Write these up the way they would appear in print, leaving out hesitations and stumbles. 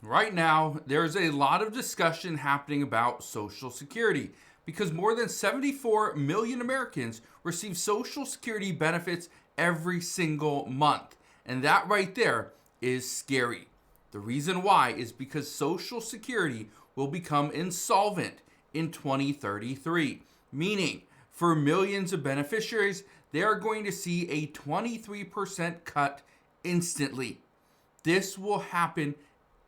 Right now, there's a lot of discussion happening about Social Security because more than 74 million Americans receive Social Security benefits every single month. And that right there is scary. The reason why is because Social Security will become insolvent in 2033, meaning for millions of beneficiaries, they are going to see a 23% cut instantly. This will happen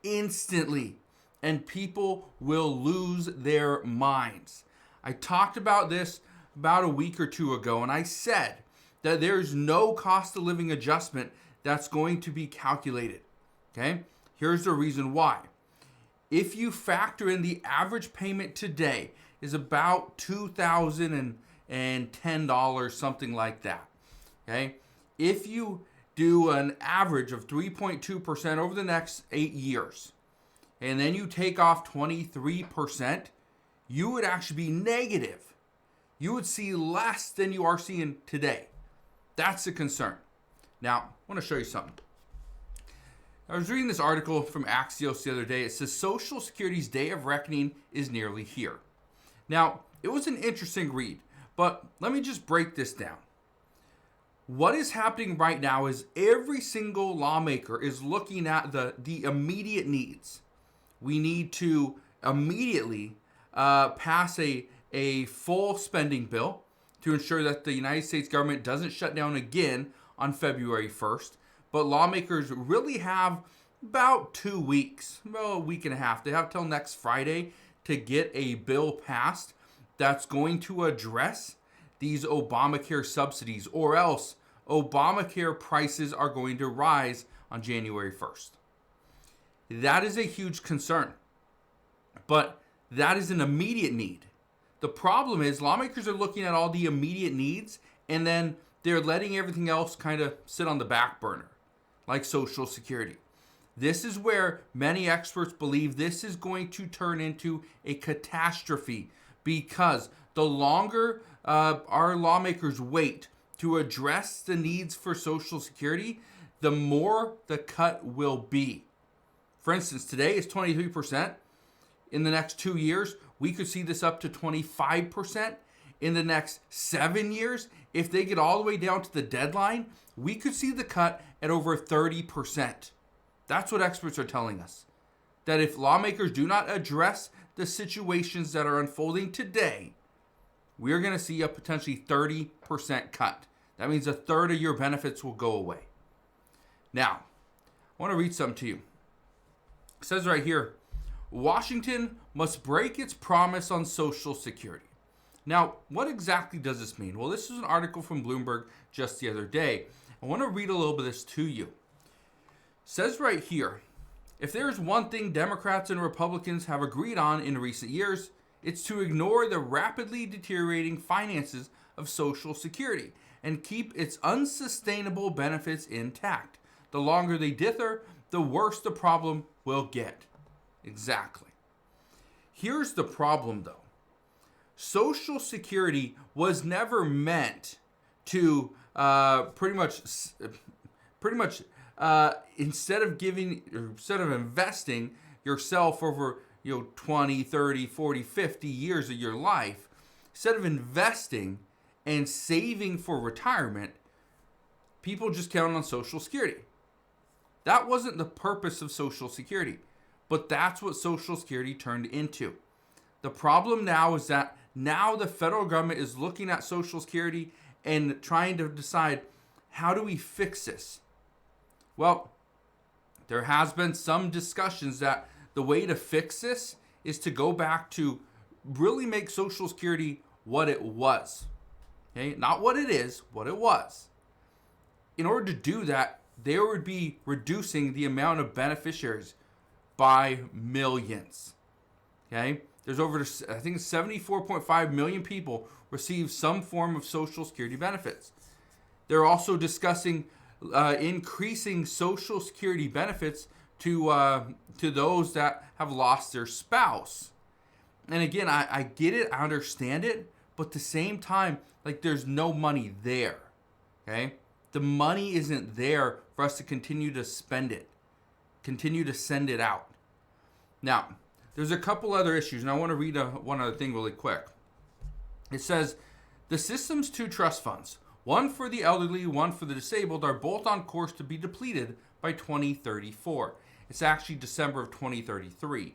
instantly, and people will lose their minds. I talked about this about a week or two ago, and I said that there's no cost of living adjustment that's going to be calculated. Okay? Here's the reason why. If you factor in the average payment today is about $2,010, something like that. Okay? If you do an average of 3.2% over the next 8 years, and then you take off 23%, you would actually be negative. You would see less than you are seeing today. That's a concern. Now, I want to show you something. I was reading this article from Axios the other day. It says Social Security's day of reckoning is nearly here. Now, it was an interesting read, but let me just break this down. What is happening right now is every single lawmaker is looking at the immediate needs. We need to immediately pass a full spending bill to ensure that the United States government doesn't shut down again on February 1st. But lawmakers really have about 2 weeks, well, a week and a half. They have till next Friday to get a bill passed that's going to address these Obamacare subsidies, or else Obamacare prices are going to rise on January 1st. That is a huge concern, but that is an immediate need. The problem is lawmakers are looking at all the immediate needs, and then they're letting everything else kind of sit on the back burner, like Social Security. This is where many experts believe this is going to turn into a catastrophe, because the longer our lawmakers wait to address the needs for Social Security, the more the cut will be. For instance, today is 23%. In the next 2 years, we could see this up to 25%. In the next 7 years, if they get all the way down to the deadline, we could see the cut at over 30%. That's what experts are telling us. That if lawmakers do not address the situations that are unfolding today, we're going to see a potentially 30% cut. That means a third of your benefits will go away. Now, I want to read something to you. It says right here, Washington must break its promise on Social Security. Now, what exactly does this mean? Well, this is an article from Bloomberg just the other day. I want to read a little bit of this to you. It says right here, if there's one thing Democrats and Republicans have agreed on in recent years, it's to ignore the rapidly deteriorating finances of Social Security and keep its unsustainable benefits intact. The longer they dither, the worse the problem will get. Exactly. Here's the problem, though. Social Security was never meant to pretty much instead of investing yourself over 20, 30, 40, 50 years of your life, instead of investing and saving for retirement, people just count on Social Security. That wasn't the purpose of Social Security, but that's what Social Security turned into. The problem now is that now the federal government is looking at Social Security and trying to decide, how do we fix this? Well, there has been some discussions that the way to fix this is to go back to really make Social Security what it was. Okay? Not what it is, what it was. In order to do that, they would be reducing the amount of beneficiaries by millions. Okay? There's over, I think, 74.5 million people receive some form of Social Security benefits. They're also discussing increasing Social Security benefits to those that have lost their spouse. And again, I get it, I understand it, but at the same time, like, there's no money there. Okay? The money isn't there for us to continue to spend it, continue to send it out. Now, there's a couple other issues, and I want to read one other thing really quick. It says, the system's two trust funds, one for the elderly, one for the disabled, are both on course to be depleted by 2034. It's actually December of 2033. It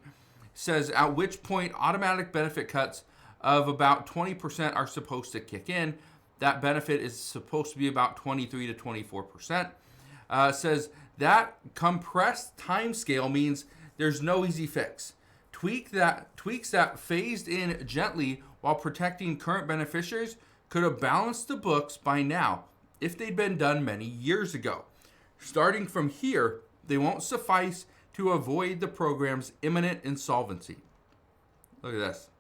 says, at which point automatic benefit cuts of about 20% are supposed to kick in. That benefit is supposed to be about 23 to 24%. Says that compressed time scale means there's no easy fix. Tweaks that phased in gently while protecting current beneficiaries could have balanced the books by now if they'd been done many years ago. Starting from here, they won't suffice to avoid the program's imminent insolvency. Look at this.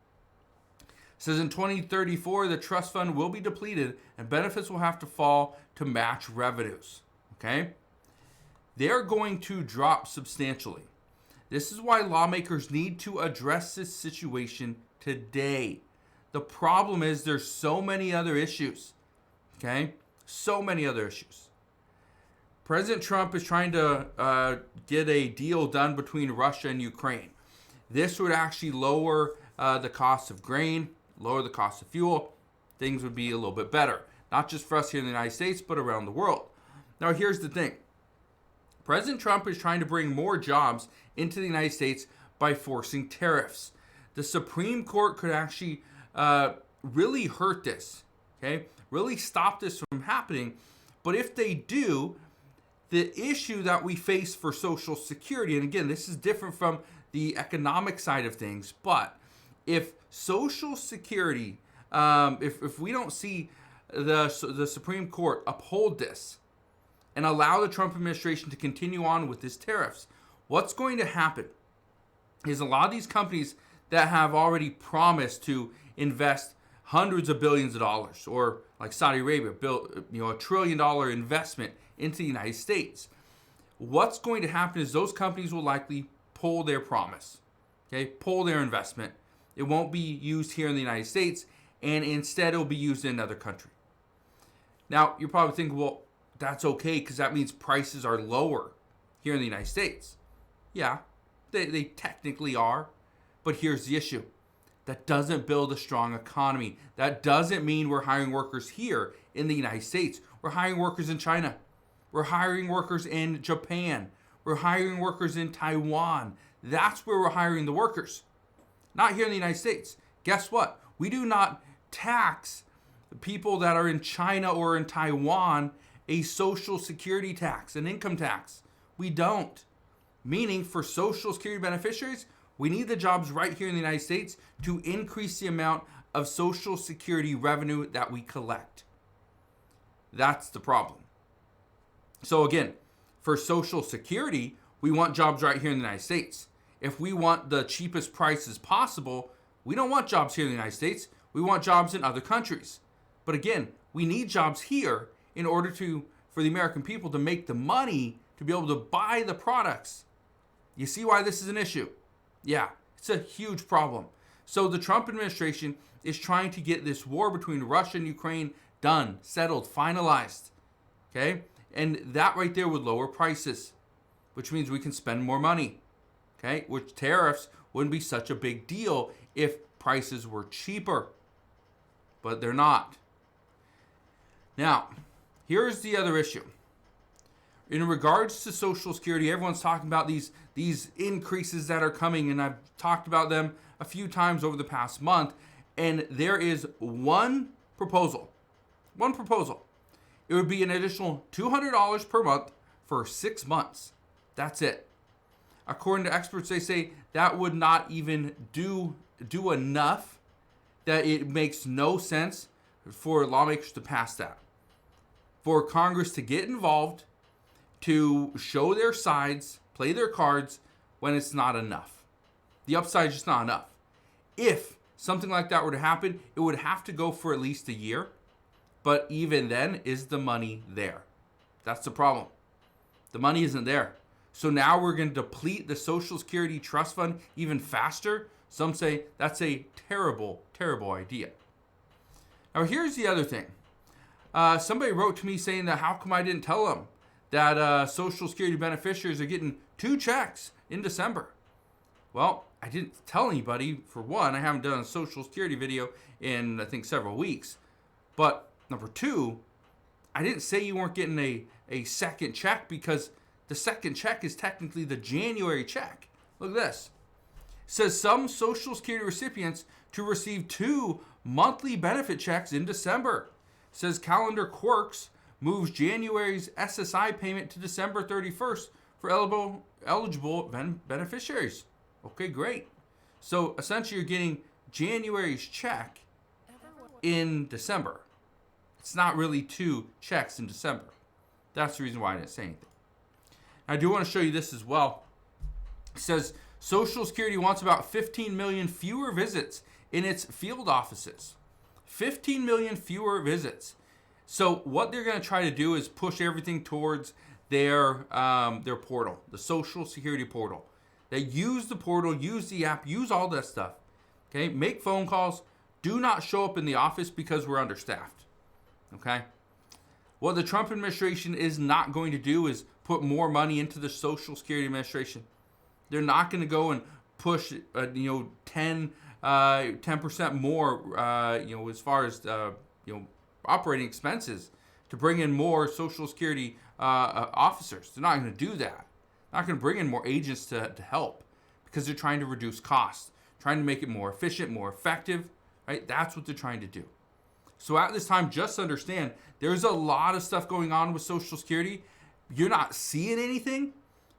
It says in 2034, the trust fund will be depleted and benefits will have to fall to match revenues. Okay? They're going to drop substantially. This is why lawmakers need to address this situation today. The problem is there's so many other issues. Okay? So many other issues. President Trump is trying to get a deal done between Russia and Ukraine. This would actually lower the cost of grain, lower the cost of fuel. Things would be a little bit better. Not just for us here in the United States, but around the world. Now, here's the thing. President Trump is trying to bring more jobs into the United States by forcing tariffs. The Supreme Court could actually really hurt this, okay? Really stop this from happening. But if they do, the issue that we face for Social Security, and again, this is different from the economic side of things, but if Social Security, if we don't see the Supreme Court uphold this and allow the Trump administration to continue on with these tariffs, what's going to happen is a lot of these companies that have already promised to invest hundreds of billions of dollars, or like Saudi Arabia built, $1 trillion investment into the United States. What's going to happen is those companies will likely pull their promise, okay, pull their investment. It won't be used here in the United States, and instead it'll be used in another country. Now, you're probably thinking, well, that's okay because that means prices are lower here in the United States. Yeah, they technically are, but here's the issue. That doesn't build a strong economy. That doesn't mean we're hiring workers here in the United States. We're hiring workers in China. We're hiring workers in Japan. We're hiring workers in Taiwan. That's where we're hiring the workers. Not here in the United States. Guess what? We do not tax people that are in China or in Taiwan a Social Security tax, an income tax. We don't. Meaning for Social Security beneficiaries, we need the jobs right here in the United States to increase the amount of Social Security revenue that we collect. That's the problem. So again, for Social Security, we want jobs right here in the United States. If we want the cheapest prices possible, we don't want jobs here in the United States. We want jobs in other countries. But again, we need jobs here in order for the American people to make the money to be able to buy the products. You see why this is an issue? Yeah, it's a huge problem. So the Trump administration is trying to get this war between Russia and Ukraine done, settled, finalized. Okay? And that right there would lower prices, which means we can spend more money. Okay? Which tariffs wouldn't be such a big deal if prices were cheaper. But they're not. Now, here's the other issue. In regards to Social Security, everyone's talking about these increases that are coming, and I've talked about them a few times over the past month, and there is one proposal. One proposal. It would be an additional $200 per month for 6 months. That's it. According to experts, they say that would not even do enough, that it makes no sense for lawmakers to pass that. For Congress to get involved, to show their sides, play their cards, when it's not enough. The upside is just not enough. If something like that were to happen, it would have to go for at least a year. But even then, is the money there? That's the problem. The money isn't there. So now we're going to deplete the Social Security Trust Fund even faster. Some say that's a terrible, terrible idea. Now here's the other thing. Somebody wrote to me saying that how come I didn't tell them that Social Security beneficiaries are getting 2 checks in December? Well, I didn't tell anybody. For one, I haven't done a Social Security video in, I think, several weeks. But number two, I didn't say you weren't getting a second check, because the second check is technically the January check. Look at this. It says some Social Security recipients to receive 2 monthly benefit checks in December. It says calendar quirks moves January's SSI payment to December 31st for eligible beneficiaries. Okay, great. So essentially you're getting January's check in December. It's not really 2 checks in December. That's the reason why I didn't say anything. I do want to show you this as well. It says Social Security wants about 15 million fewer visits in its field offices. 15 million fewer visits. So what they're going to try to do is push everything towards their portal, the Social Security portal. They use the portal, use the app, use all that stuff. Okay, make phone calls. Do not show up in the office because we're understaffed. Okay. What the Trump administration is not going to do is put more money into the Social Security Administration. They're not going to go and push, 10% more, as far as, operating expenses to bring in more Social Security officers. They're not going to do that. Not going to bring in more agents to help, because they're trying to reduce costs, trying to make it more efficient, more effective, right? That's what they're trying to do. So at this time, just understand, there's a lot of stuff going on with Social Security. You're not seeing anything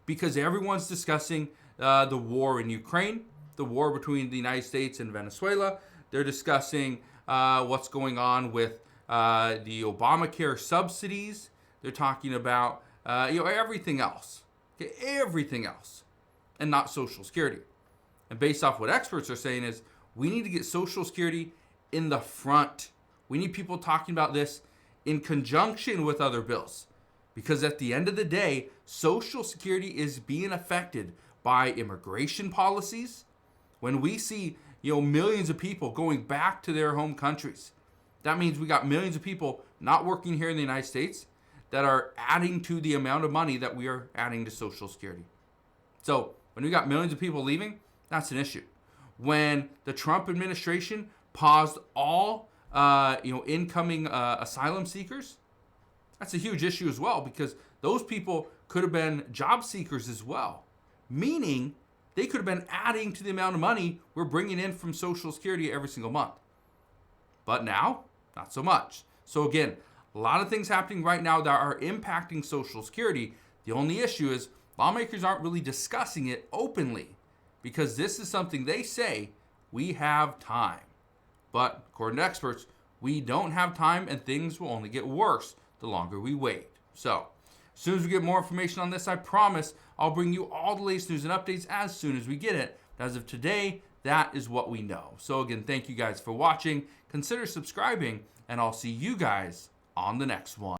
because everyone's discussing the war in Ukraine, the war between the United States and Venezuela. They're discussing what's going on with the Obamacare subsidies. They're talking about everything else. Okay, everything else, and not Social Security. And based off what experts are saying is, we need to get Social Security in the front. We need people talking about this in conjunction with other bills, because at the end of the day, Social Security is being affected by immigration policies. When we see millions of people going back to their home countries, that means we got millions of people not working here in the United States that are adding to the amount of money that we are adding to Social Security. So when we got millions of people leaving, that's an issue. When the Trump administration paused all incoming asylum seekers, that's a huge issue as well, because those people could have been job seekers as well, meaning they could have been adding to the amount of money we're bringing in from Social Security every single month. But now, not so much. So again, a lot of things happening right now that are impacting Social Security. The only issue is lawmakers aren't really discussing it openly, because this is something they say we have time. But according to experts, we don't have time, and things will only get worse the longer we wait. So as soon as we get more information on this, I promise I'll bring you all the latest news and updates as soon as we get it. But as of today, that is what we know. So again, thank you guys for watching. Consider subscribing, and I'll see you guys on the next one.